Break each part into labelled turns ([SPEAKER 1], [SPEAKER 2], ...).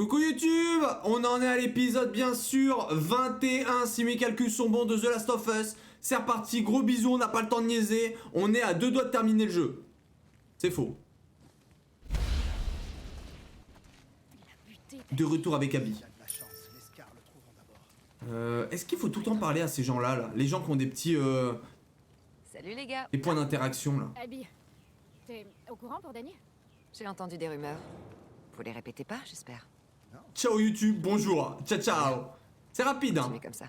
[SPEAKER 1] Coucou YouTube, on en est à l'épisode bien sûr 21 si mes calculs sont bons de The Last of Us. C'est reparti, gros bisous, on n'a pas le temps de niaiser, on est à 2 doigts de terminer le jeu. C'est faux. De retour avec Abby. Est-ce qu'il faut tout le temps parler à ces gens-là, là? Les gens qui ont des petits
[SPEAKER 2] Salut les gars.
[SPEAKER 1] des points d'interaction là.
[SPEAKER 3] Abby, t'es au courant pour Danny?
[SPEAKER 2] J'ai entendu des rumeurs. Vous les répétez pas, j'espère.
[SPEAKER 1] Ciao YouTube, bonjour, ciao ciao. C'est rapide hein.
[SPEAKER 2] Mais comme ça.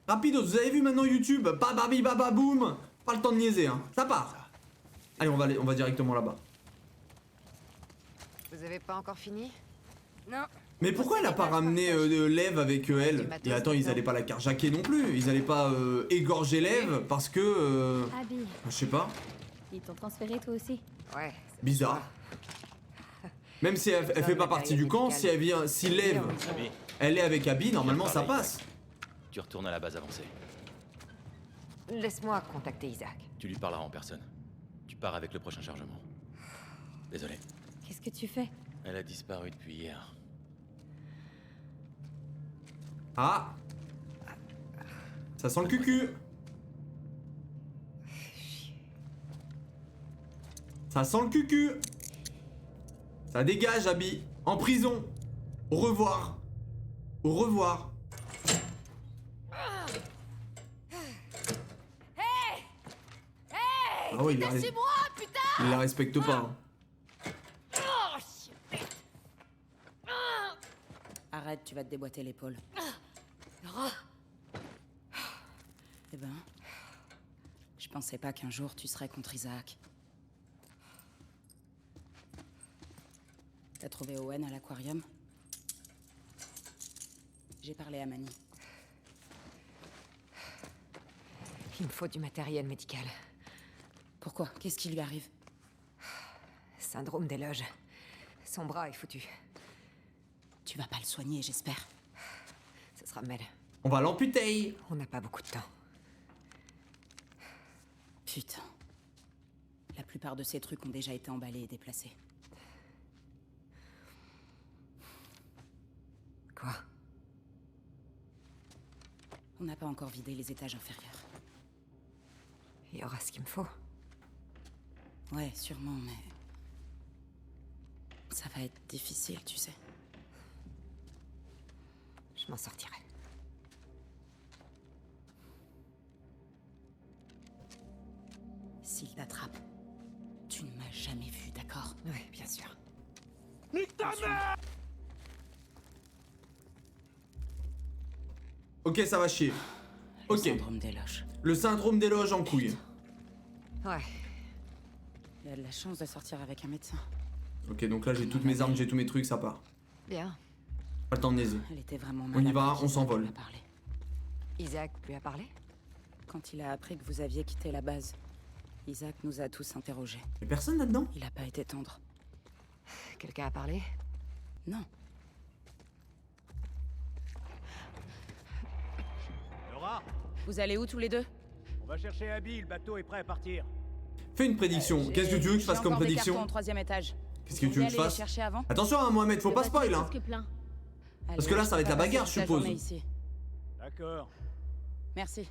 [SPEAKER 1] Rapide, vous avez vu maintenant YouTube, bababi bababoum. Pas le temps de niaiser hein, ça part. Allez on va directement là-bas.
[SPEAKER 2] Vous avez pas encore fini?
[SPEAKER 3] Non.
[SPEAKER 1] Mais pourquoi elle a pas ramené Lev avec elle? Et attends, ils allaient pas la carjacker non plus, ils allaient pas égorger Lev parce que
[SPEAKER 3] Abby,
[SPEAKER 1] je sais pas,
[SPEAKER 3] ils t'ont transféré toi aussi?
[SPEAKER 2] Ouais.
[SPEAKER 1] bizarre. Même si elle fait pas partie du camp, si elle vient, si Lev,
[SPEAKER 4] Abby,
[SPEAKER 1] elle est avec Abby, normalement ça passe.
[SPEAKER 4] tu retournes à la base avancée.
[SPEAKER 2] Laisse-moi contacter Isaac.
[SPEAKER 4] Tu lui parleras en personne. Tu pars avec le prochain chargement. Désolé.
[SPEAKER 3] Qu'est-ce que tu fais?
[SPEAKER 4] Elle a disparu depuis hier.
[SPEAKER 1] Ah, ça sent le cucu. Ça sent le cucu. Ça dégage Abby, en prison. Au revoir. Au revoir. Ah ouais, il la respecte pas. hein.
[SPEAKER 5] Arrête, tu vas te déboîter l'épaule. Eh ben, je pensais pas qu'un jour tu serais contre Isaac. T'as trouvé Owen à l'aquarium? J'ai parlé à Manny.
[SPEAKER 2] Il me faut du matériel médical.
[SPEAKER 5] Pourquoi? Qu'est-ce qui lui arrive?
[SPEAKER 2] Syndrome des loges. Son bras est foutu.
[SPEAKER 5] Tu vas pas le soigner, j'espère.
[SPEAKER 2] Ce sera Mel.
[SPEAKER 1] On va l'amputer.
[SPEAKER 2] On n'a pas beaucoup de temps.
[SPEAKER 5] Putain. La plupart de ces trucs ont déjà été emballés et déplacés.
[SPEAKER 2] Quoi?
[SPEAKER 5] On n'a pas encore vidé les étages inférieurs.
[SPEAKER 2] Il y aura ce qu'il me faut.
[SPEAKER 5] Ouais, sûrement, mais... ça va être difficile, tu sais.
[SPEAKER 2] Je m'en sortirai.
[SPEAKER 5] S'il t'attrape, tu ne m'as jamais vu, d'accord?
[SPEAKER 2] Ouais, bien sûr.
[SPEAKER 1] Ok, ça va chier.
[SPEAKER 5] Le
[SPEAKER 1] Ok.
[SPEAKER 5] syndrome des loges.
[SPEAKER 1] Le syndrome des loges en couille.
[SPEAKER 2] Ouais.
[SPEAKER 5] Il a de la chance de sortir avec un médecin.
[SPEAKER 1] Ok, donc là j'ai toutes mes armes, j'ai tous mes trucs, ça part.
[SPEAKER 2] Bien.
[SPEAKER 1] Pas le temps de niaiser.
[SPEAKER 5] Elle était vraiment
[SPEAKER 1] On y
[SPEAKER 5] malade
[SPEAKER 1] va,
[SPEAKER 5] quand
[SPEAKER 1] on
[SPEAKER 5] Isaac
[SPEAKER 1] s'envole.
[SPEAKER 5] lui a parlé.
[SPEAKER 2] Isaac lui a parlé?
[SPEAKER 5] Quand il a appris que vous aviez quitté la base, Isaac nous a tous interrogés.
[SPEAKER 1] Y'a personne là-dedans?
[SPEAKER 5] Il a pas été tendre.
[SPEAKER 2] Quelqu'un a parlé?
[SPEAKER 5] Non.
[SPEAKER 6] Laura,
[SPEAKER 5] Vous allez où tous les deux?
[SPEAKER 6] on va chercher Abby, le bateau est prêt à partir.
[SPEAKER 1] Fais une prédiction. Qu'est-ce que tu veux que je fasse comme
[SPEAKER 5] J'ai
[SPEAKER 1] prédiction?
[SPEAKER 5] encore des cartons au 3e étage.
[SPEAKER 1] Qu'est-ce que tu veux que je fasse?
[SPEAKER 5] Chercher avant?
[SPEAKER 1] Attention hein, Mohamed, faut pas spoil hein.
[SPEAKER 3] Presque plein.
[SPEAKER 1] Parce que là, ça va être la bagarre, je suppose.
[SPEAKER 5] Ici.
[SPEAKER 6] D'accord.
[SPEAKER 5] Merci.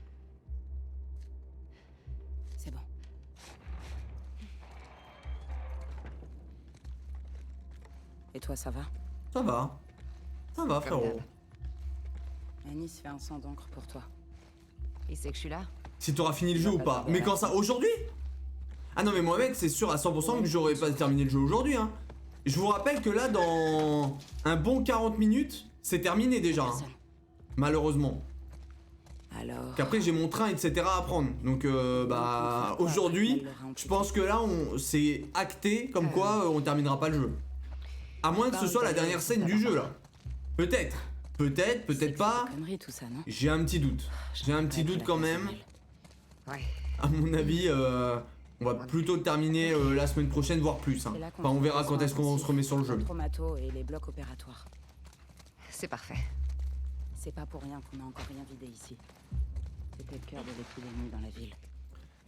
[SPEAKER 5] C'est bon. Et toi, ça va?
[SPEAKER 1] Ça va. Ça va frérot.
[SPEAKER 5] Anis fait un sang d'encre pour toi.
[SPEAKER 2] Il sait que je suis là?
[SPEAKER 1] Si t'auras fini le jeu ou pas. Mais quand ça? Aujourd'hui? Ah non mais Mohamed, c'est sûr à 100% que j'aurais pas terminé le jeu aujourd'hui hein. Je vous rappelle que là dans un bon 40 minutes, c'est terminé déjà. hein.
[SPEAKER 5] Personne.
[SPEAKER 1] Malheureusement.
[SPEAKER 5] Alors...
[SPEAKER 1] Qu'après j'ai mon train etc à prendre. Donc bah aujourd'hui, je pense que là c'est acté comme quoi on terminera pas le jeu. À moins que ce soit la dernière scène du jeu là. Peut-être. Peut-être, peut-être pas.
[SPEAKER 5] Connerie, tout ça, non?
[SPEAKER 1] J'ai un petit doute. J'ai un petit doute quand même.
[SPEAKER 2] Ouais.
[SPEAKER 1] À mon avis, on va plutôt terminer la semaine prochaine, voire plus. Hein. Enfin, on verra quand est-ce qu'on se remet sur le jeu.
[SPEAKER 5] Traumato et les blocs opératoires.
[SPEAKER 2] C'est parfait.
[SPEAKER 5] C'est pas pour rien qu'on a encore rien vidé ici. C'était le cœur de l'épidémie dans la ville.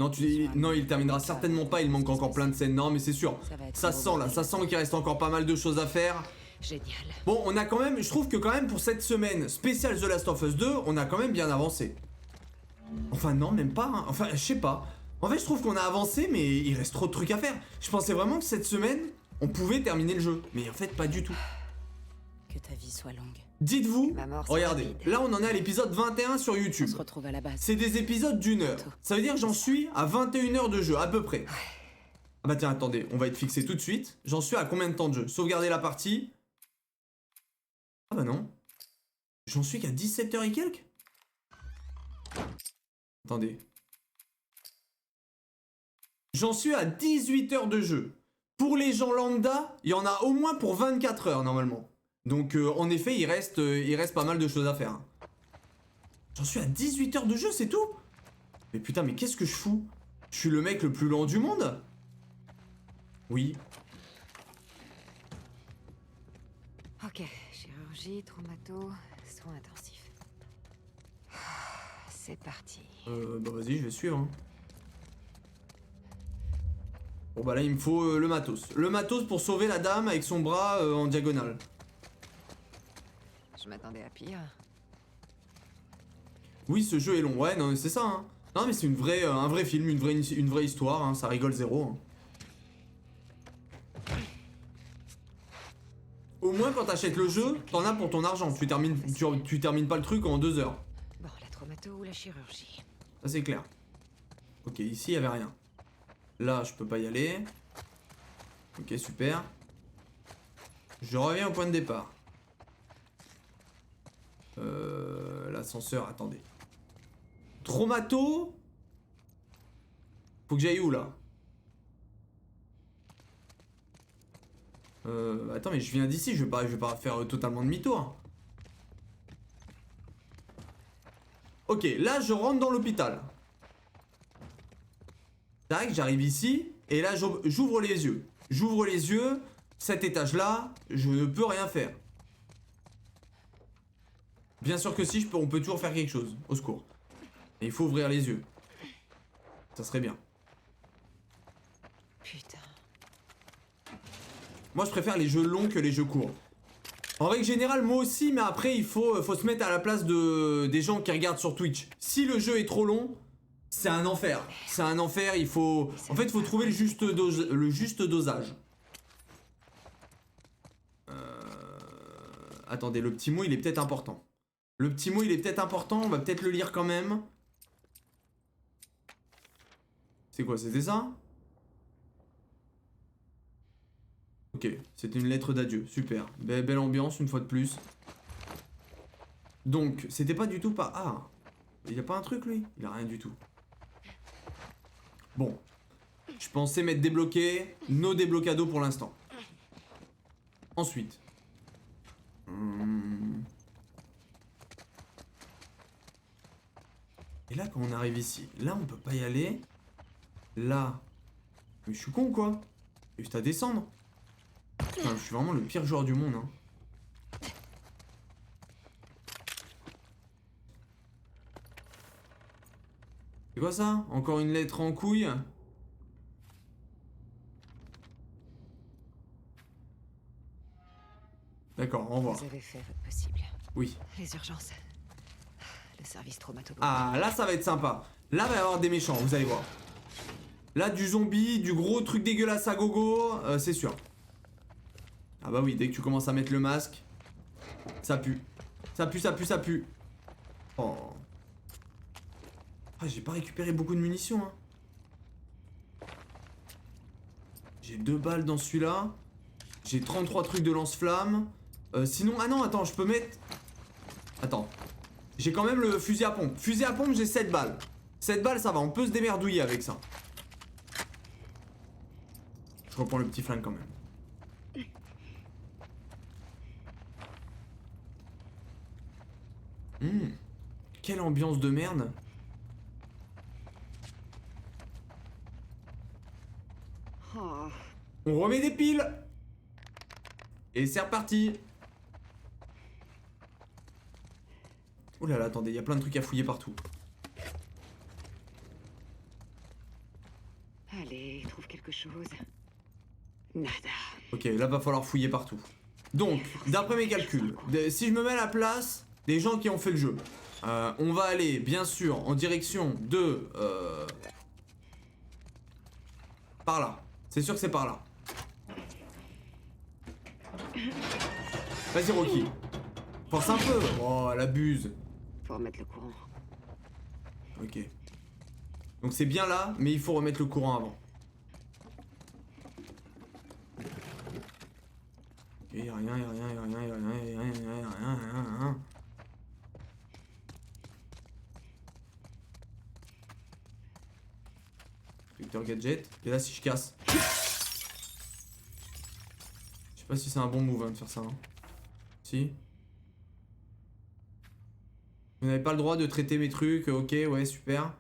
[SPEAKER 1] Non, non, il terminera certainement pas, il manque encore plein de scènes. Non, mais c'est sûr. Ça se sent là, ça sent qu'il reste encore pas mal de choses à faire.
[SPEAKER 2] Génial.
[SPEAKER 1] Bon, on a quand même, je trouve que quand même pour cette semaine spéciale The Last of Us 2, on a quand même bien avancé. Enfin non, même pas, hein. Enfin je sais pas. En fait je trouve qu'on a avancé mais il reste trop de trucs à faire. Je pensais vraiment que cette semaine, on pouvait terminer le jeu. Mais en fait pas du tout.
[SPEAKER 5] Que ta vie soit longue.
[SPEAKER 1] Dites-vous,
[SPEAKER 2] Ma mort, c'est
[SPEAKER 1] regardez,
[SPEAKER 2] rapide.
[SPEAKER 1] là on en est à l'épisode 21 sur
[SPEAKER 5] On
[SPEAKER 1] YouTube.
[SPEAKER 5] se retrouve à la base.
[SPEAKER 1] C'est des épisodes d'1 heure. Ça veut dire que j'en suis à 21 heures de jeu, à peu près. Ah bah tiens, attendez, on va être fixé tout de suite. J'en suis à combien de temps de jeu? Sauvegarder la partie. Ah bah non. J'en suis qu'à 17 heures et quelques. Attendez. J'en suis à 18 heures de jeu. Pour les gens lambda, il y en a au moins pour 24 heures normalement. Donc en effet, il reste pas mal de choses à faire. J'en suis à 18 heures de jeu, c'est tout? Mais putain, mais qu'est-ce que je fous? Je suis le mec le plus lent du monde? Oui.
[SPEAKER 2] Ok, chirurgie, traumato, soins intensifs. C'est parti.
[SPEAKER 1] Bah vas-y, je vais suivre. Hein. Bon bah là, il me faut le matos. Le matos pour sauver la dame avec son bras en diagonale.
[SPEAKER 2] Je m'attendais à pire.
[SPEAKER 1] Oui, ce jeu est long. Ouais, non, c'est ça. Hein. Non, mais c'est un vrai film, une vraie histoire. Hein. Ça rigole zéro. Hein. Au moins, quand t'achètes le jeu, t'en as pour ton argent. Tu termines pas le truc en 2 heures.
[SPEAKER 2] Bon, la traumato ou la chirurgie?
[SPEAKER 1] Ça, c'est clair. Ok, ici, il y avait rien. Là, je peux pas y aller. Ok, super. Je reviens au point de départ. L'ascenseur, attendez. Traumato. Faut que j'aille où, là? Attends, mais je viens d'ici, je vais pas faire totalement demi-tour. Ok, là, je rentre dans l'hôpital. Tac, j'arrive ici, et là, j'ouvre les yeux. J'ouvre les yeux, cet étage-là, je ne peux rien faire. Bien sûr que si, on peut toujours faire quelque chose. Au secours. Et il faut ouvrir les yeux. Ça serait bien.
[SPEAKER 2] Putain.
[SPEAKER 1] Moi, je préfère les jeux longs que les jeux courts. En règle générale, moi aussi, mais après, il faut se mettre à la place des gens qui regardent sur Twitch. Si le jeu est trop long, c'est un enfer. C'est un enfer, il faut... En fait, il faut trouver le juste dosage. Attendez, le petit mot, il est peut-être important. Le petit mot, il est peut-être important, on va peut-être le lire quand même. C'est quoi, c'était ça? Ok, c'était une lettre d'adieu, super. Belle ambiance, une fois de plus. Donc, c'était pas du tout pas... Ah, il a pas un truc, lui? Il a rien du tout. Bon. Je pensais m'être débloqué. No déblocado pour l'instant. Ensuite. Et là, quand on arrive ici, là, on peut pas y aller. Là. Mais je suis con, quoi. Juste à descendre. Putain, je suis vraiment le pire joueur du monde, hein. C'est quoi ça? Encore une lettre en couille? D'accord, au revoir.
[SPEAKER 2] Vous avez fait votre possible.
[SPEAKER 1] Oui.
[SPEAKER 2] Les urgences. Le service traumato.
[SPEAKER 1] Ah, là, ça va être sympa. Là, va y avoir des méchants, vous allez voir. Là, du zombie, du gros truc dégueulasse à gogo, c'est sûr. Ah bah oui, dès que tu commences à mettre le masque, ça pue. Ça pue, ça pue, ça pue. Oh. Ah, j'ai pas récupéré beaucoup de munitions, hein. J'ai 2 balles dans celui-là. J'ai 33 trucs de lance-flamme. Sinon, ah non, attends, je peux mettre... Attends. J'ai quand même le fusil à pompe. Fusil à pompe, j'ai 7 balles. 7 balles, ça va, on peut se démerdouiller avec ça. Je reprends le petit flingue quand même. Quelle ambiance de merde. On remet des piles. Et c'est reparti. Oh là là, attendez, il y a plein de trucs à fouiller partout.
[SPEAKER 7] Allez, trouve quelque chose. Nada.
[SPEAKER 1] Ok, là va falloir fouiller partout. Donc, d'après mes calculs, si je me mets à la place des gens qui ont fait le jeu, on va aller bien sûr en direction de... par là. C'est sûr que c'est par là. Vas-y Rocky. Force un peu. Oh, elle abuse.
[SPEAKER 7] Faut remettre le courant.
[SPEAKER 1] Ok. Donc c'est bien là, mais il faut remettre le courant avant. Ok, y'a rien, y'a rien, y'a rien, y'a rien, y'a rien, y'a rien, y'a rien. Inspecteur Gadget. Et là si je casse. Je sais pas si c'est un bon move hein, de faire ça. Hein. Si. Vous n'avez pas le droit de traiter mes trucs. Ok, ouais, super.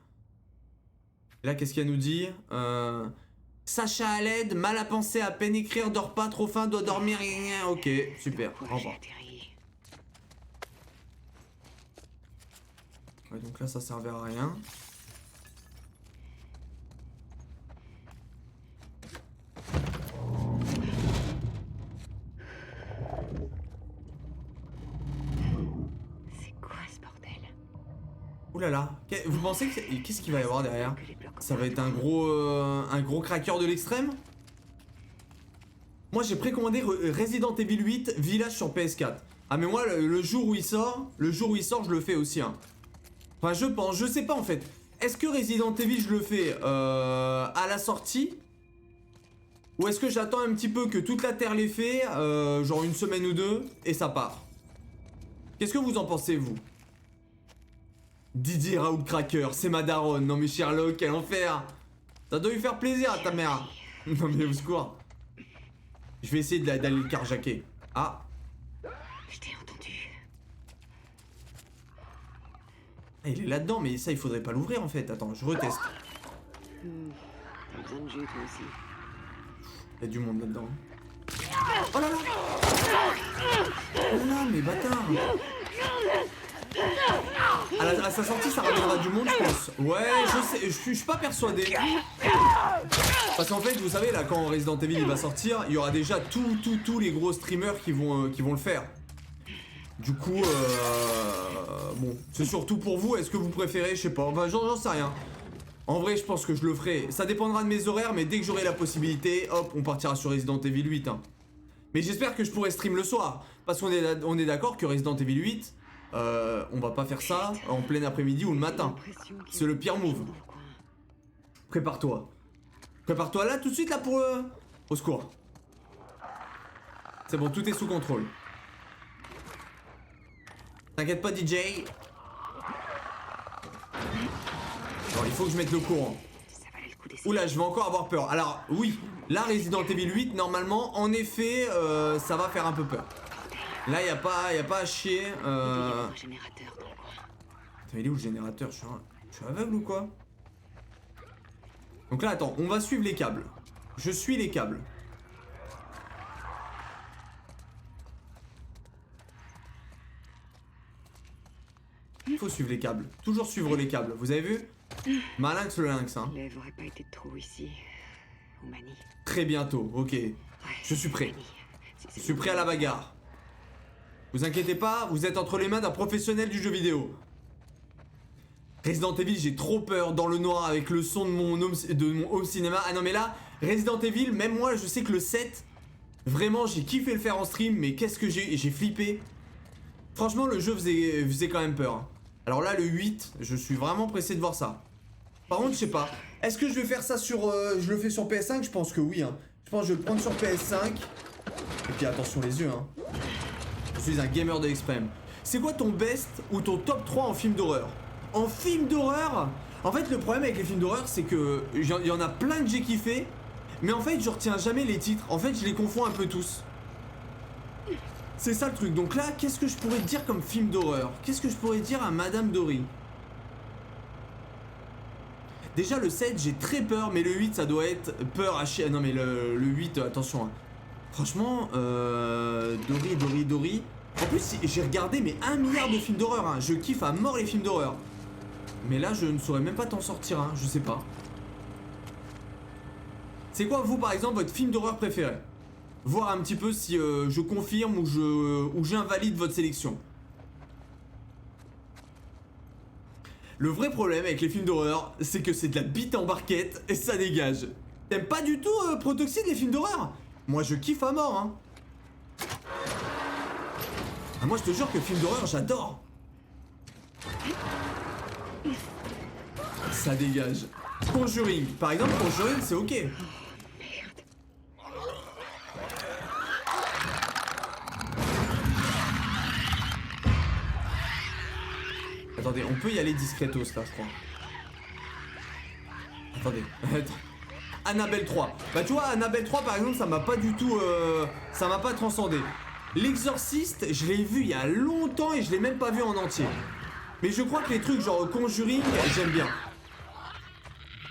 [SPEAKER 1] Et là, qu'est-ce qu'elle nous dit Sacha à l'aide, mal à penser, à peine écrire, dort pas, trop faim, doit dormir. Ok, super. Au revoir. Ouais, donc là, ça servait à rien. Ouh là là, vous pensez que qu'est-ce qu'il va y avoir derrière? Ça va être un gros craqueur de l'extrême? Moi j'ai précommandé Resident Evil 8 Village sur PS4. Ah mais moi le jour où il sort, je le fais aussi hein. Enfin je pense, je sais pas en fait. Est-ce que Resident Evil je le fais à la sortie? Ou est-ce que j'attends un petit peu que toute la terre l'ait fait, genre une semaine ou deux, et ça part? Qu'est-ce que vous en pensez vous? Didier Raoult Cracker, c'est ma daronne. Non mais Sherlock, quel enfer. Ça doit lui faire plaisir à ta mère. Non mais au secours. Je vais essayer d'aller le carjacker. Ah.
[SPEAKER 7] Je t'ai entendu.
[SPEAKER 1] Ah, il est là-dedans, mais ça il faudrait pas l'ouvrir en fait. Attends, je reteste.
[SPEAKER 7] T'as besoin de jus toi aussi.
[SPEAKER 1] Il y a du monde là-dedans. Oh là là. Oh là là, mais bâtard. À sa sortie ça ramènera du monde je pense. Ouais je sais, je suis pas persuadé. Parce qu'en fait vous savez là quand Resident Evil il va sortir, il y aura déjà tous les gros streamers qui vont le faire. Du coup bon c'est surtout pour vous, est-ce que vous préférez, je sais pas, enfin, j'en sais rien. En vrai je pense que je le ferai, ça dépendra de mes horaires mais dès que j'aurai la possibilité, hop on partira sur Resident Evil 8 hein. Mais j'espère que je pourrai stream le soir. Parce qu'on est d'accord que Resident Evil 8 on va pas faire ça en plein après-midi ou le matin. C'est le pire move. Prépare-toi. Prépare-toi là tout de suite là pour au secours. C'est bon, tout est sous contrôle. T'inquiète pas DJ. Alors il faut que je mette le courant. Oula, je vais encore avoir peur. Alors oui, là Resident Evil 8 normalement en effet ça va faire un peu peur. Là y a pas à chier. Attends, il est où le générateur? Je suis aveugle ou quoi? Donc là attends, on va suivre les câbles. Je suis les câbles. Il faut suivre les câbles. Toujours suivre les câbles. Vous avez vu? Malinx le lynx hein.
[SPEAKER 7] L'Ève aurait pas été trop ici. Ou Manny.
[SPEAKER 1] Très bientôt, ok. Je suis prêt. Je suis prêt à la bagarre. Vous inquiétez pas, vous êtes entre les mains d'un professionnel du jeu vidéo. Resident Evil, j'ai trop peur dans le noir avec le son de mon home cinéma. Ah non mais là, Resident Evil, même moi je sais que le 7, vraiment j'ai kiffé le faire en stream, mais qu'est-ce que j'ai flippé. Franchement le jeu faisait quand même peur. Alors là le 8, je suis vraiment pressé de voir ça. Par contre je sais pas, est-ce que je vais faire ça sur... je le fais sur PS5? Je pense que oui hein. Je pense que je vais le prendre sur PS5. Et puis attention les yeux hein. Je suis un gamer de l'extrême. C'est quoi ton best ou ton top 3 en film d'horreur? En film d'horreur? En fait le problème avec les films d'horreur c'est que il y en a plein que j'ai kiffé. Mais en fait je retiens jamais les titres. En fait je les confonds un peu tous. C'est ça le truc. Donc là qu'est-ce que je pourrais dire comme film d'horreur? Qu'est-ce que je pourrais dire à Madame Dory? Déjà le 7 j'ai très peur. Mais le 8 ça doit être peur à chier. Non mais le 8 attention hein. Franchement Dory. En plus j'ai regardé mais 1 milliard de films d'horreur hein. Je kiffe à mort les films d'horreur. Mais là je ne saurais même pas t'en sortir hein. Je sais pas. C'est quoi vous par exemple votre film d'horreur préféré? Voir un petit peu si je confirme ou j'invalide votre sélection. Le vrai problème avec les films d'horreur, c'est que c'est de la bite en barquette et ça dégage. T'aimes pas du tout Protoxide les films d'horreur? Moi je kiffe à mort hein. Ah, moi je te jure que film d'horreur j'adore. Ça dégage. Conjuring, par exemple Conjuring c'est ok. Attendez, on peut y aller discretos là, je crois. Attendez, attends. Annabelle 3. Bah tu vois, Annabelle 3 par exemple, ça m'a pas du tout... ça m'a pas transcendé. L'Exorciste, je l'ai vu il y a longtemps et je l'ai même pas vu en entier. Mais je crois que les trucs genre Conjuring, j'aime bien.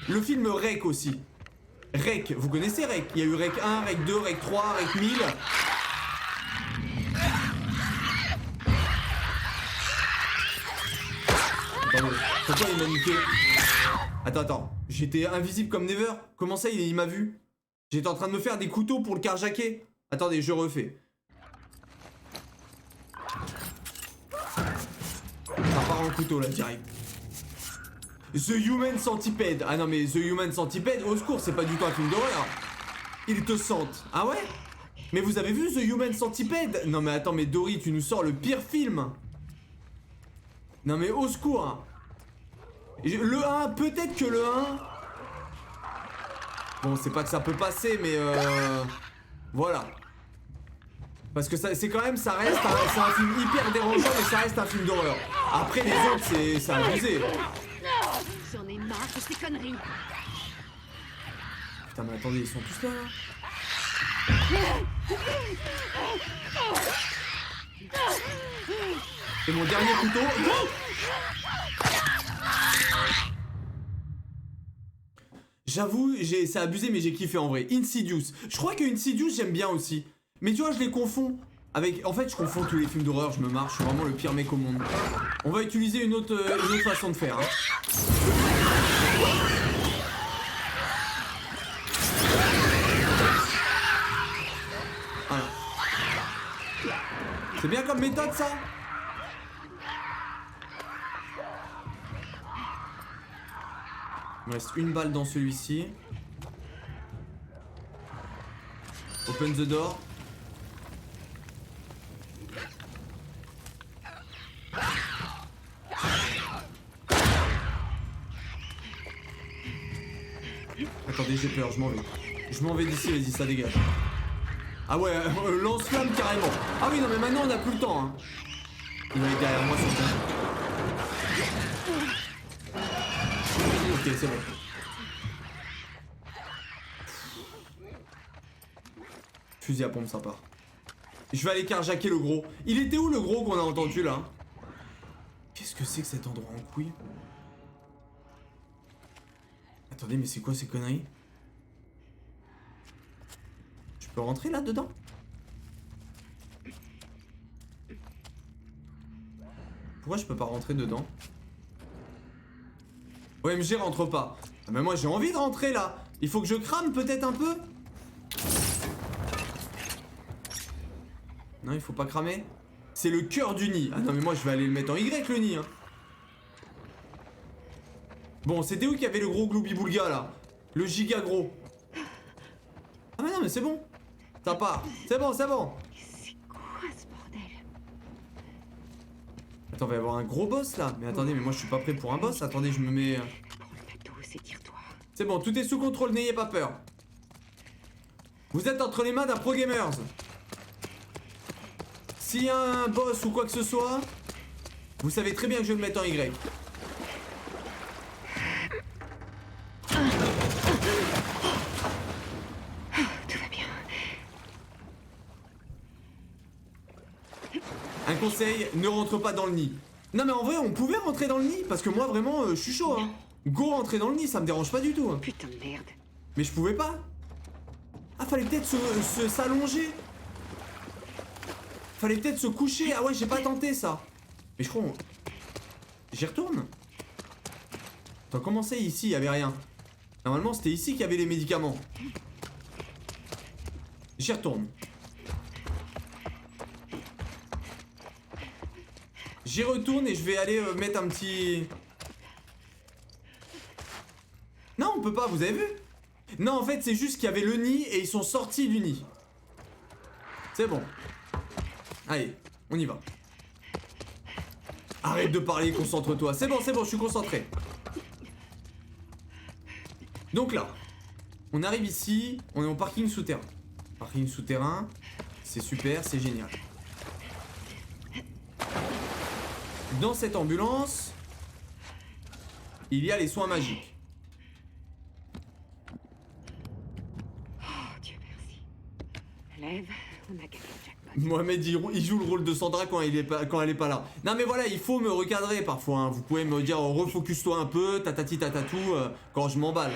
[SPEAKER 1] Le film Rec aussi. Rec, vous connaissez Rec? Il y a eu Rec 1, Rec 2, Rec 3, Rec 1000. Attendez, pourquoi il m'a niqué? Attends, j'étais invisible comme Never. Comment ça il m'a vu? J'étais en train de me faire des couteaux pour le carjacker. Attendez, je refais. Ça part en couteau là, direct. The Human Centipede. Ah non mais The Human Centipede, au secours, c'est pas du tout un film d'horreur. Ils te sentent. Ah ouais? Mais vous avez vu The Human Centipede? Non mais attends, mais Dory, tu nous sors le pire film. Non mais au secours. Le 1, peut-être que le 1... Bon, c'est pas que ça peut passer, mais voilà. Parce que c'est quand même, ça reste c'est un film hyper dérangeant, mais ça reste un film d'horreur. Après les autres, c'est abusé.
[SPEAKER 7] J'en ai marre de ces conneries.
[SPEAKER 1] Putain, mais attendez, ils sont tous là, là. C'est mon dernier couteau. J'avoue, c'est abusé, mais j'ai kiffé en vrai. Insidious. Je crois que Insidious, j'aime bien aussi. Mais tu vois, je les confonds avec... En fait, je confonds tous les films d'horreur, je me marre, je suis vraiment le pire mec au monde. On va utiliser une autre façon de faire. Hein. Voilà. C'est bien comme méthode, ça? Il me reste une balle dans celui-ci. Open the door. Attendez, j'ai peur, je m'en vais. Je m'en vais d'ici, vas-y, ça dégage. Ah ouais, lance-flamme carrément. Ah oui, non mais maintenant on a plus le temps. Hein. Il va être derrière moi, c'est bon. Ok, c'est bon. Fusil à pompe sympa. Je vais aller carjacker le gros. Il était où le gros qu'on a entendu là? Qu'est-ce que c'est que cet endroit en couille? Attendez, mais c'est quoi ces conneries? Je peux rentrer là-dedans? Pourquoi je peux pas rentrer dedans? OMG, rentre pas. Ah mais moi j'ai envie de rentrer là. Il faut que je crame peut-être un peu. Non, il faut pas cramer. C'est le cœur du nid. Ah non mais moi je vais aller le mettre en Y le nid hein. Bon, c'était où qu'il y avait le gros gloubi-boulga là? Le giga gros. Ah mais non mais c'est bon. Ça part. C'est bon, c'est bon.
[SPEAKER 7] C'est quoi ce bordel?
[SPEAKER 1] Attends, il va y avoir un gros boss là. Mais attendez, mais moi je suis pas prêt pour un boss. Attendez, je me mets...
[SPEAKER 7] Prends le bateau, c'est tire-toi.
[SPEAKER 1] C'est bon, tout est sous contrôle, n'ayez pas peur. Vous êtes entre les mains d'un pro gamers. S'il y a un boss ou quoi que ce soit, vous savez très bien que je vais le mettre en Y.
[SPEAKER 7] Tout va bien.
[SPEAKER 1] Un conseil, ne rentre pas dans le nid. Non mais en vrai, on pouvait rentrer dans le nid, parce que moi vraiment, je suis chaud hein. Go rentrer dans le nid, ça me dérange pas du tout hein.
[SPEAKER 7] Putain de merde.
[SPEAKER 1] Mais je pouvais pas. Ah, fallait peut-être s'allonger. Fallait peut-être se coucher. Ah ouais, j'ai pas tenté ça. Mais je crois... J'y retourne. Attends, comment c'est ici? Il y avait rien. Normalement, c'était ici qu'il y avait les médicaments. J'y retourne. J'y retourne et je vais aller mettre un petit... Non, on peut pas, vous avez vu? Non, en fait, c'est juste qu'il y avait le nid et ils sont sortis du nid. C'est bon. Allez, on y va. Arrête de parler, concentre-toi. C'est bon, je suis concentré. Donc là, on arrive ici, on est en parking souterrain. Parking souterrain, c'est super, c'est génial. Dans cette ambulance, il y a les soins magiques.
[SPEAKER 7] Oh, Dieu merci. Lève, on a gagné le jackpot.
[SPEAKER 1] Mohamed, il joue le rôle de Sandra quand elle est pas là. Non mais voilà, il faut me recadrer parfois. Hein. Vous pouvez me dire refocus-toi un peu, tatati tatatou, quand je m'emballe.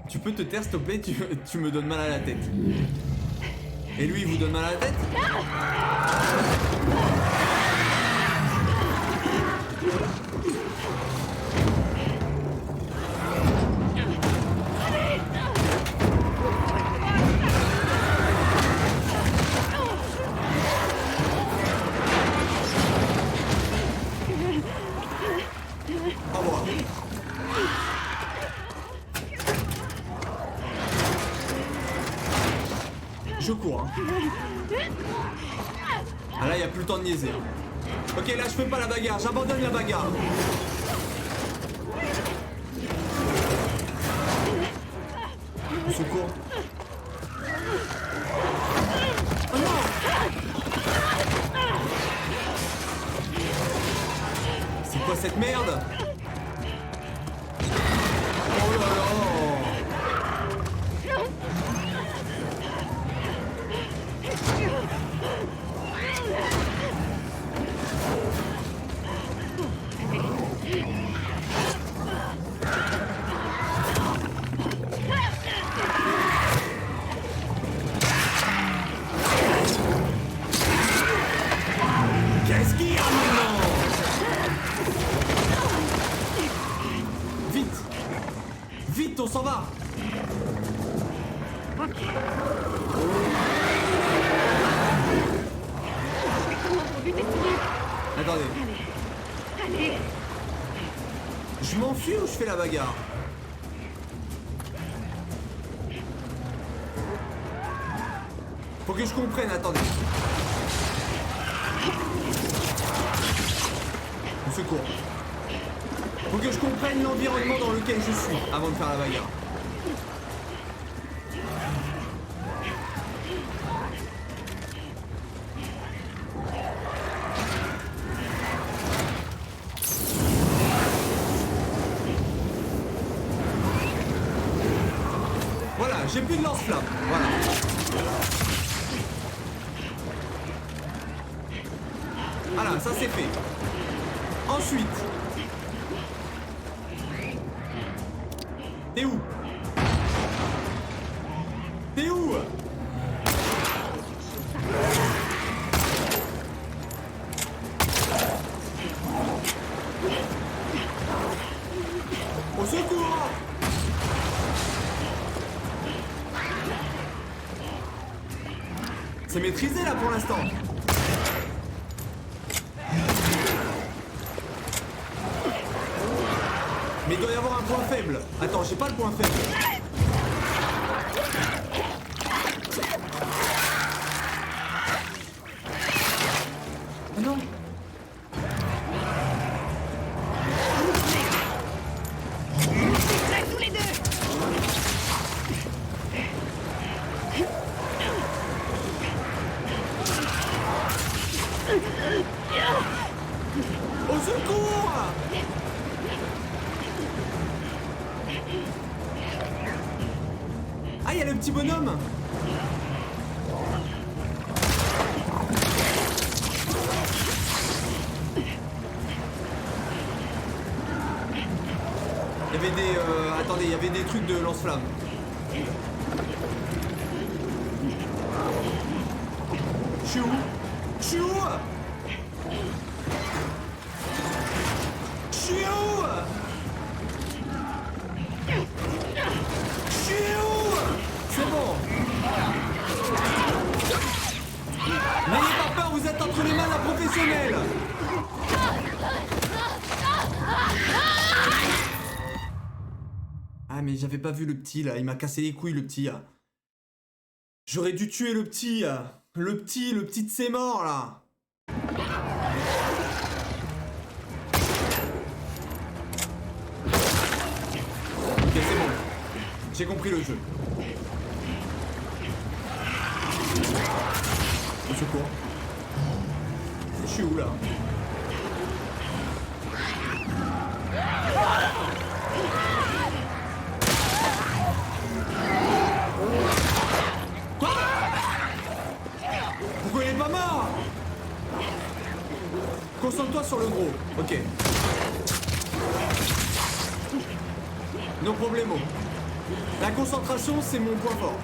[SPEAKER 1] Tu peux te taire s'il te plaît, tu me donnes mal à la tête. Et lui, il vous donne mal à la tête? Au revoir. Je cours. Hein. Ah là, il n'y a plus le temps de niaiser. Ok, là, je fais pas la bagarre. J'abandonne la bagarre. Au secours. Oh non! C'est quoi cette merde? Oh là là! Qu'est-ce qu'il y a maintenant? Vite! Vite, on s'en va! Attendez.
[SPEAKER 7] Allez.
[SPEAKER 1] Je m'enfuis ou je fais la bagarre? Faut que je comprenne, attendez. Au secours. Faut que je comprenne l'environnement dans lequel je suis avant de faire la bagarre. Voilà, j'ai plus de lance-flamme. Voilà. Voilà, ça c'est fait. Ensuite. T'es où? T'es où? Au secours! C'est maîtrisé là pour l'instant. Mais il doit y avoir un point faible. Attends, j'ai pas le point faible. Non.
[SPEAKER 7] Tous les deux.
[SPEAKER 1] Au secours! Ah, il y a le petit bonhomme. Il y avait des... attendez, il y avait des trucs de lance-flamme. Je suis où? Je suis où? Je suis où? exceptionnel. Ah mais j'avais pas vu le petit là, il m'a cassé les couilles le petit là. J'aurais dû tuer le petit là. Le petit de ses morts là. Ok c'est bon. J'ai compris le jeu. Au secours. Je suis où là? Quoi? Pourquoi il est pas mort? Concentre-toi sur le gros. Ok. No problemo. La concentration, c'est mon point fort.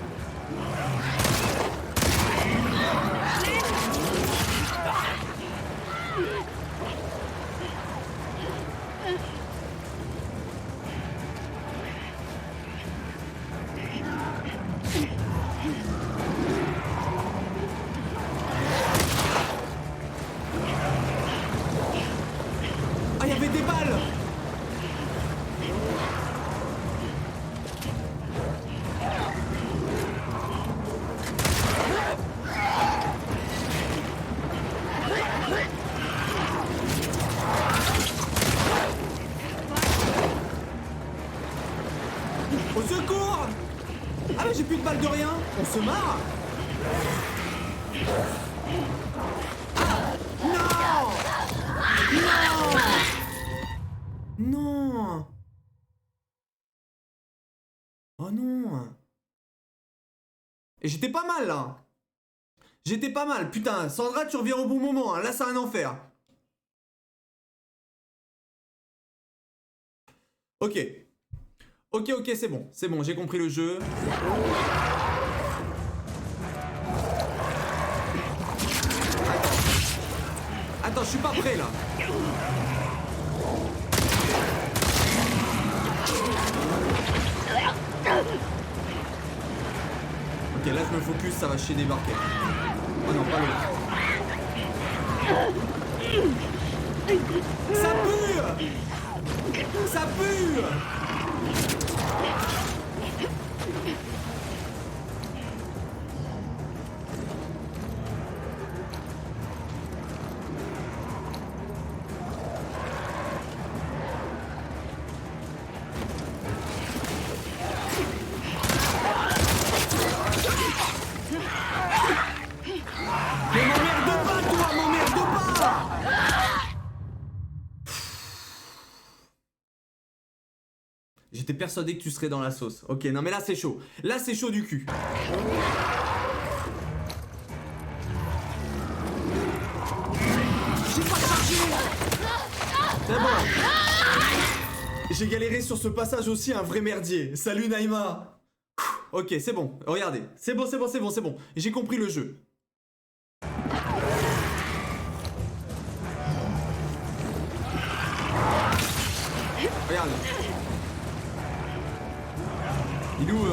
[SPEAKER 1] Ah, il y avait des balles! Au secours! Ah mais j'ai plus de balles de rien! On se marre! Non! Non! Non! Oh non! Et j'étais pas mal là! J'étais pas mal, putain, Sandra tu reviens au bon moment, hein. Là c'est un enfer. Ok. Ok, c'est bon, j'ai compris le jeu. Attends, je suis pas prêt là. Ok, là je me focus, ça va chier débarquer. Oh non, pas l'autre. Ça pue! Ça pue! Mais m'emmerde pas, toi, m'emmerde pas! J'étais persuadé que tu serais dans la sauce. Ok, non mais là c'est chaud. Là c'est chaud du cul. J'ai pas chargé! C'est bon. J'ai galéré sur ce passage aussi, un vrai merdier. Salut Naïma. Ok, c'est bon. Regardez. C'est bon. J'ai compris le jeu. Regarde. Il est où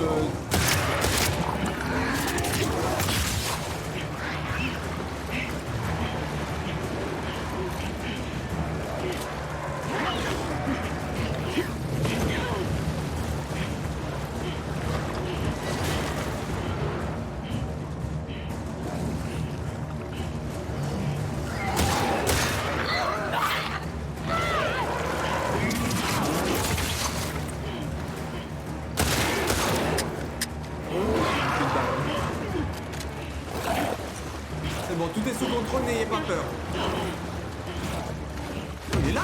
[SPEAKER 1] C'est bon, tout est sous contrôle, n'ayez pas peur. Il est là?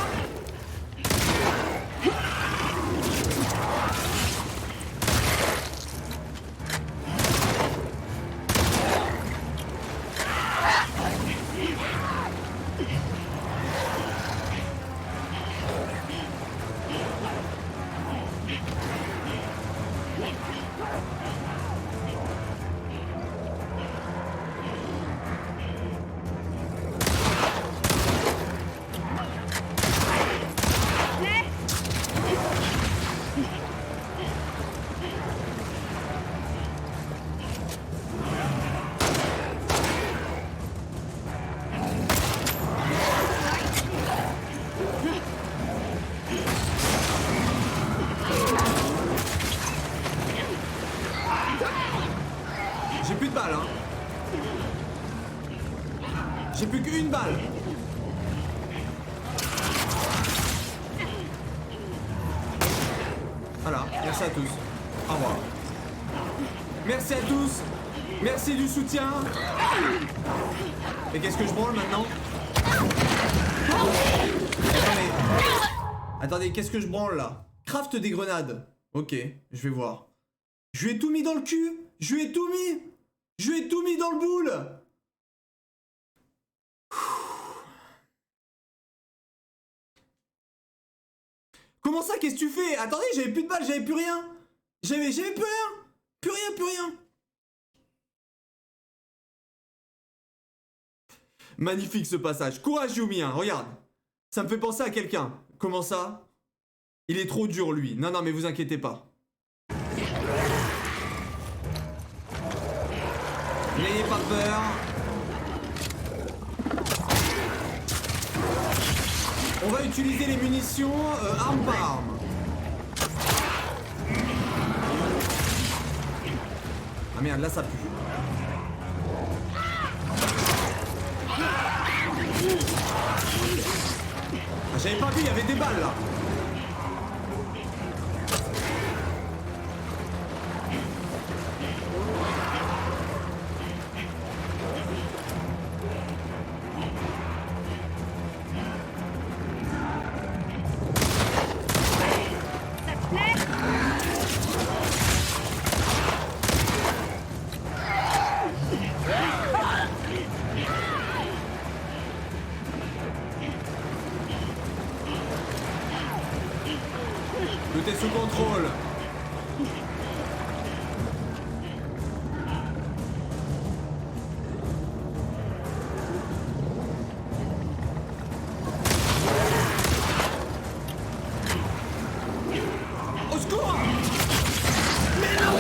[SPEAKER 1] J'ai plus de balles, hein. J'ai plus qu'une balle. Voilà, merci à tous. Au revoir. Merci à tous. Merci du soutien. Et qu'est-ce que je branle maintenant? Attendez, qu'est-ce que je branle là? Craft des grenades. Ok, je vais voir. Je lui ai tout mis dans le cul. Je lui ai tout mis. Je lui ai tout mis dans le boule. Comment ça, qu'est-ce que tu fais? Attendez, j'avais plus de balles, j'avais plus rien. J'avais plus rien. Plus rien, plus rien. Magnifique ce passage. Courage Yumi, hein, regarde. Ça me fait penser à quelqu'un. Comment ça? Il est trop dur lui. Non, non, mais vous inquiétez pas. N'ayez pas peur. On va utiliser les munitions arme par arme. Ah merde, là ça pue. Ah, j'avais pas vu, il y avait des balles là. Tout est sous contrôle. Au secours! Mais non,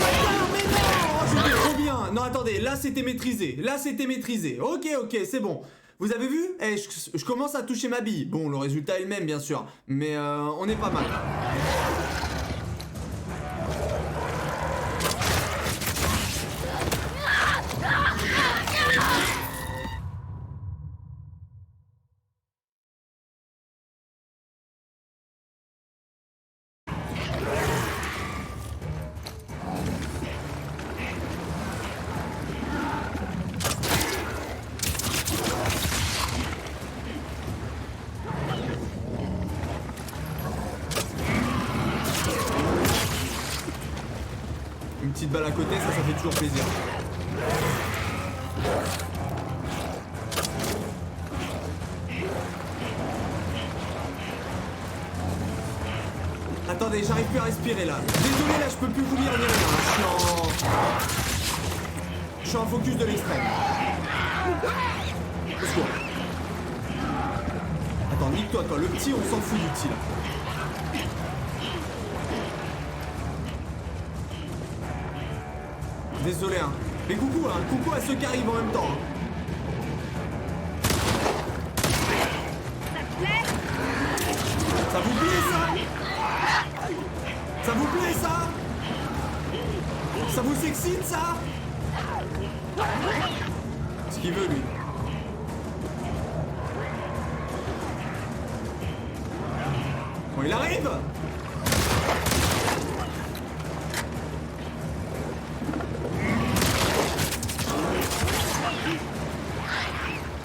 [SPEAKER 1] mais non! Oh, c'était trop bien. Non, attendez, là c'était maîtrisé. Là c'était maîtrisé. Ok, ok, c'est bon. Vous avez vu? Eh, je commence à toucher ma bille. Bon, le résultat est le même, bien sûr. Mais on est pas mal. Une petite balle à côté, ça fait toujours plaisir. Attendez, j'arrive plus à respirer là. Désolé, là je peux plus vous lire ni rien. Je suis en focus de l'extrême. Au secours. Attends, nique-toi, toi. Le petit, on s'en fout du petit là. Désolé, hein. Mais coucou, hein. Coucou à ceux qui arrivent en même temps. Hein. Ça vous plaît, ça? Ça vous plaît, ça? Ça vous excite, ça? Ce qu'il veut, lui. Bon, il arrive!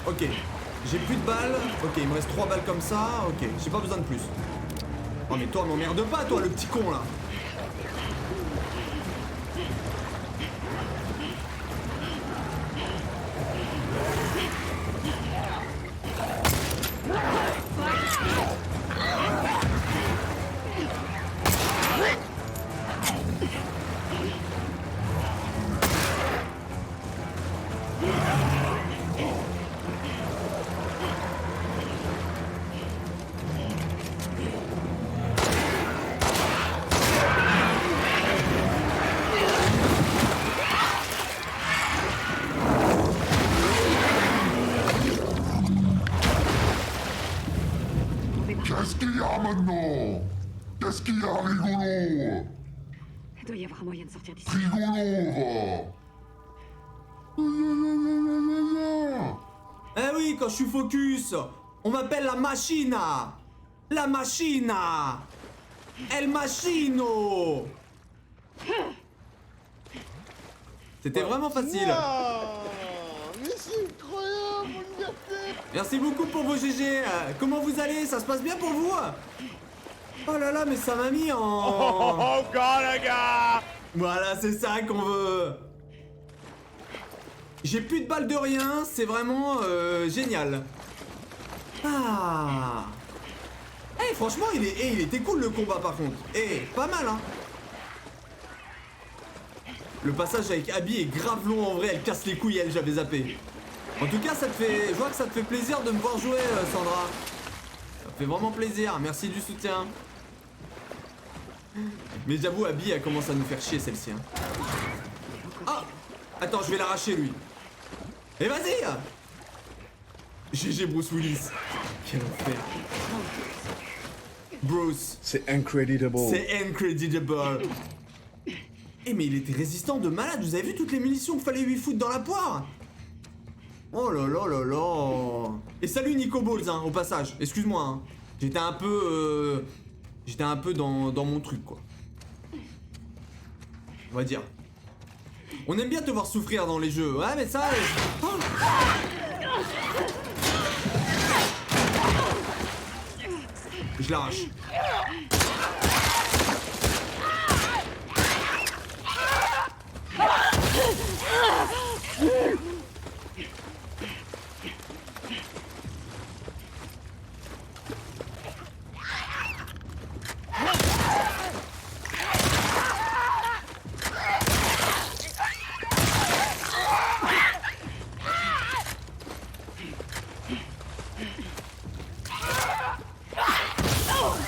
[SPEAKER 1] Ok, j'ai plus de balles. Ok, il me reste 3 balles comme ça. Ok, j'ai pas besoin de plus. Oh mais toi, m'emmerde pas, toi, le petit con là.
[SPEAKER 8] Qu'est-ce qu'il y a maintenant? Qu'est-ce qu'il y a, rigolo?
[SPEAKER 7] Il doit y avoir un moyen de sortir d'ici.
[SPEAKER 8] Rigolo, va!
[SPEAKER 1] Eh oui, quand je suis focus, on m'appelle la machina. La machina. El machino. C'était vraiment facile.
[SPEAKER 9] Mais c'est incroyable, mon gâté.
[SPEAKER 1] Merci beaucoup pour vos GG. Comment vous allez? Ça se passe bien pour vous? Oh là là, mais ça m'a mis en...
[SPEAKER 6] Oh, gars.
[SPEAKER 1] Voilà, c'est ça qu'on veut. J'ai plus de balles de rien, c'est vraiment génial. Ah. Eh, franchement, il était cool le combat par contre. Eh, pas mal, hein. Le passage avec Abby est grave long en vrai, elle casse les couilles, elle, j'avais zappé. En tout cas, je vois que ça te fait plaisir de me voir jouer, Sandra. Ça me fait vraiment plaisir, merci du soutien. Mais j'avoue, Abby, elle commence à nous faire chier celle-ci. Hein. Ah. Attends, je vais l'arracher lui. Et vas-y. GG Bruce Willis. Quel enfer. Bruce.
[SPEAKER 9] C'est incredible.
[SPEAKER 1] C'est incredible. Eh mais il était résistant de malade, vous avez vu toutes les munitions qu'il fallait lui foutre dans la poire? Oh là là là là. Et salut Nico Balls hein, au passage, excuse-moi hein. J'étais un peu dans mon truc quoi. On va dire. On aime bien te voir souffrir dans les jeux, ouais mais ça... Oh. Je l'arrache.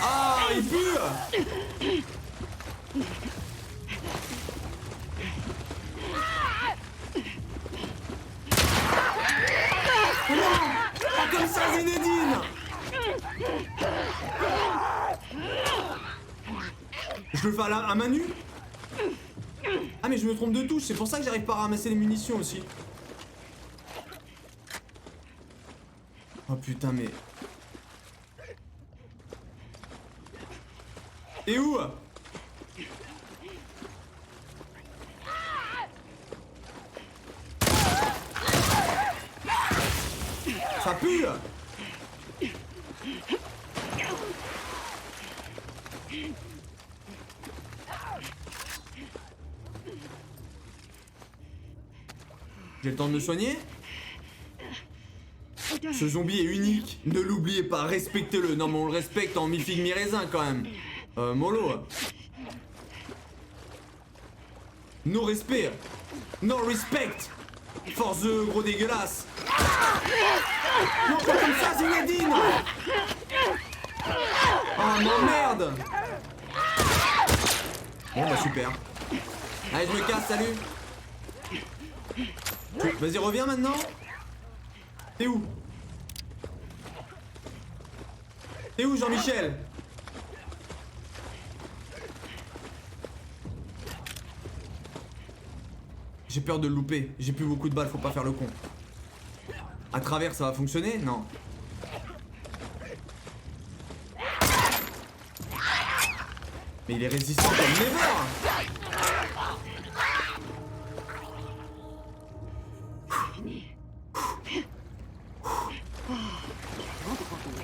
[SPEAKER 1] Ah, il pue! Pas comme ça, Zinedine! Je le fais à main nue? Ah mais je me trompe de touche, c'est pour ça que j'arrive pas à ramasser les munitions aussi. Oh putain mais... Et où? Ça pue! J'ai le temps de me soigner? Ce zombie est unique, ne l'oubliez pas, respectez-le. Non mais on le respecte en mi-figue mi-raisin quand même. Mollo. No respect. No respect. Force de gros dégueulasse. Non pas comme ça Zinedine. Oh non merde. Bon bah super. Allez je me casse, salut. Vas-y reviens maintenant. T'es où? T'es où Jean-Michel? J'ai peur de le louper, j'ai plus beaucoup de balles, faut pas faire le con. À travers ça va fonctionner? Non. Mais il est résistant comme never.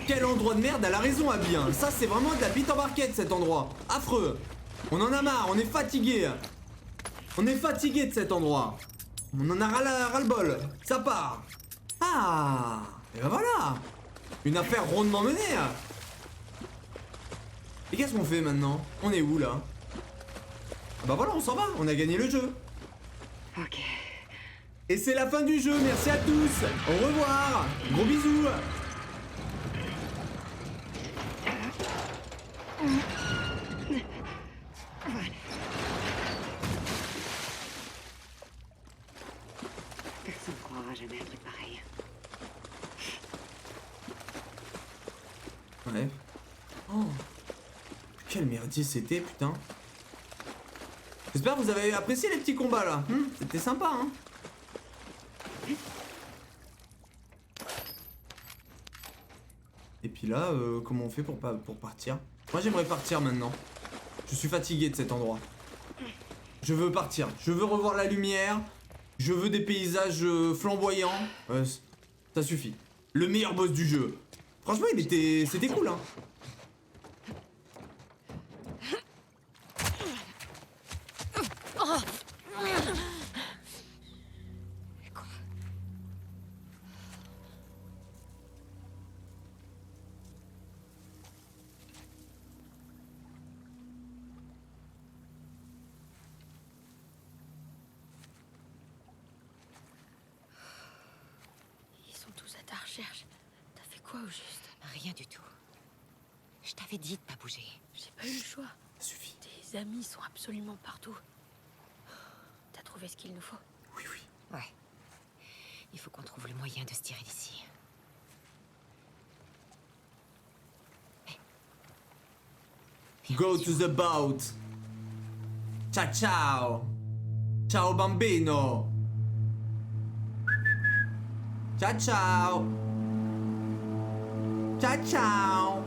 [SPEAKER 1] Quel endroit de merde, elle a raison Abby hein. Ça c'est vraiment de la bite en barquette cet endroit. Affreux. On en a marre, on est fatigué. On est fatigué de cet endroit. On en a ras-le-bol. Ça part. Ah. Et ben voilà. Une affaire rondement menée. Et qu'est-ce qu'on fait maintenant? On est où là? Bah voilà, on s'en va, on a gagné le jeu.
[SPEAKER 7] Ok.
[SPEAKER 1] Et c'est la fin du jeu, merci à tous. Au revoir. Gros bisous.
[SPEAKER 7] Personne ne croira jamais un truc pareil.
[SPEAKER 1] Ouais. Oh. Quel merdier c'était, putain. J'espère que vous avez apprécié les petits combats là. C'était sympa, hein. Et puis là, comment on fait pour partir? Moi j'aimerais partir maintenant. Je suis fatigué de cet endroit. Je veux partir. Je veux revoir la lumière. Je veux des paysages flamboyants. Ça suffit. Le meilleur boss du jeu. Franchement, c'était cool, hein.
[SPEAKER 3] Ils sont tous à ta recherche. T'as fait quoi au juste?
[SPEAKER 2] Rien du tout. Je t'avais dit de pas bouger.
[SPEAKER 3] J'ai pas eu le choix.
[SPEAKER 1] Ça suffit.
[SPEAKER 3] Tes amis sont absolument partout. T'as trouvé ce qu'il nous faut?
[SPEAKER 1] Oui, oui.
[SPEAKER 2] Ouais. Il faut qu'on trouve le moyen de se tirer d'ici.
[SPEAKER 1] Go to the boat. Ciao ciao. Ciao bambino. Ciao ciao. Ciao ciao.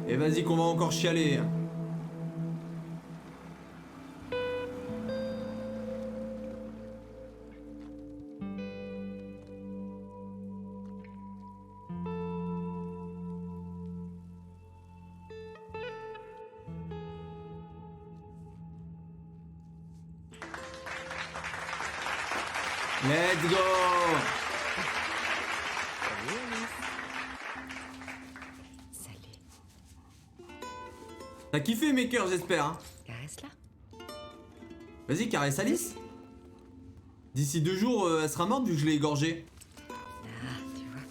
[SPEAKER 1] Et vas-y qu'on va encore chialer. Let's go.
[SPEAKER 2] Salut.
[SPEAKER 1] T'as kiffé mes cœurs, j'espère, hein.
[SPEAKER 2] Caresse-la.
[SPEAKER 1] Vas-y, caresse Alice. D'ici 2 jours, elle sera morte vu que je l'ai égorgée.
[SPEAKER 2] Ah, tu vois.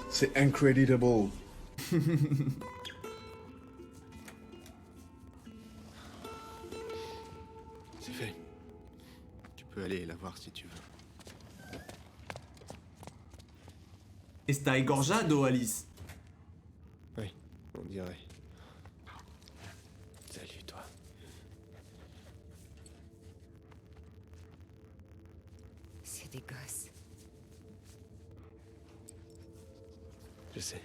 [SPEAKER 9] C'est incredible.
[SPEAKER 10] C'est fait. Tu peux aller la voir si tu veux.
[SPEAKER 1] Está égorgado, Alice.
[SPEAKER 10] Oui, on dirait. Salut, toi.
[SPEAKER 2] C'est des gosses.
[SPEAKER 10] Je sais.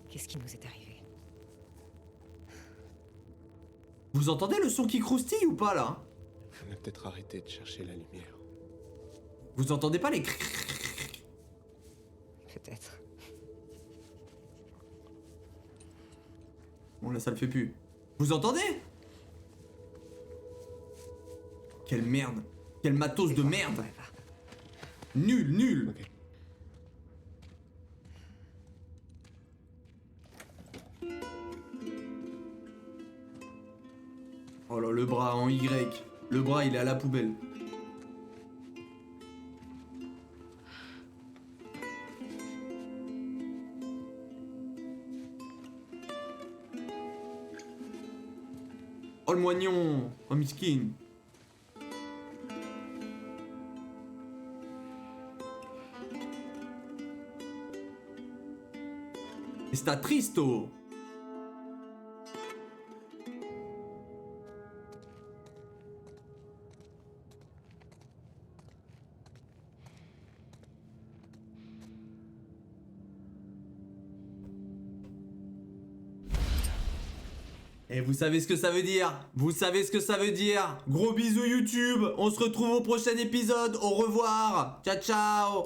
[SPEAKER 2] Qu'est-ce qui nous est arrivé?
[SPEAKER 1] Vous entendez le son qui croustille ou pas là?
[SPEAKER 10] On a peut-être arrêté de chercher la lumière.
[SPEAKER 1] Vous entendez pas les
[SPEAKER 2] Peut-être.
[SPEAKER 1] Bon là ça le fait plus. Vous entendez? Quelle merde. Quel matos de merde.
[SPEAKER 2] Ouais, va.
[SPEAKER 1] Nul, nul.
[SPEAKER 10] Ok.
[SPEAKER 1] Oh là le bras en Y. Le bras il est à la poubelle. Oh le moignon. Oh miskin. Está tristo. Et vous savez ce que ça veut dire? Vous savez ce que ça veut dire? Gros bisous YouTube. On se retrouve au prochain épisode. Au revoir. Ciao ciao.